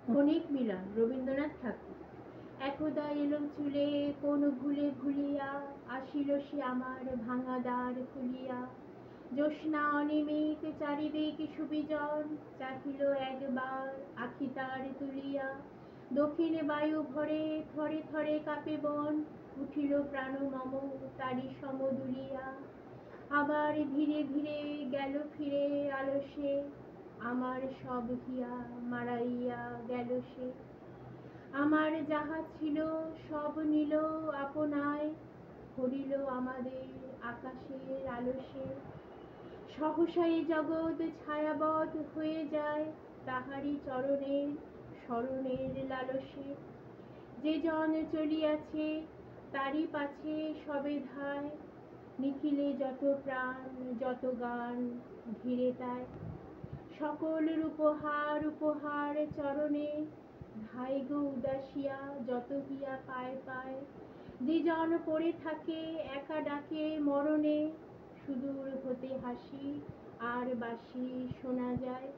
ক্ষণিক মিলন রবীন্দ্রনাথ ঠাকুর। একদা এলো চুলে কোন ভুলে ভুলিয়া, আসিল সে আমার ভাঙা দ্বার খুলিয়া। জ্যোৎস্না অনিমিত চারিদিক সুবিজন, চাহিল একবার আখি তার তুলিয়া। দক্ষিণে বায়ু ভরে থরে থরে কাঁপে বন, উঠিল প্রাণ মম তারি সম দুলিয়া। আবার ধীরে ধীরে গেল ফিরে আলসে, আমার সব হিয়া মারাইয়া গেল সে। আমার যাহা ছিল সব নিল আপনায়, হরিল আমাদের আকাশের আলসে। সহসা এ জগৎ ছায়াবৎ হয়ে যায়, তাহারি চরণের স্মরণের লালসে। যে জন চলিয়াছে তারি পাছে সবে ধায়, নিখিলে যত প্রাণ যত গান ধীরে তাই। সকল উপহার উপহার চরণে, ধাই গো উদাসিয়া যত হিয়া পায় পায়। যে জন পড়ে থাকে একা ডাকে মরণে, সুদূর হতে হাসি আর বাঁশি শোনা যায়।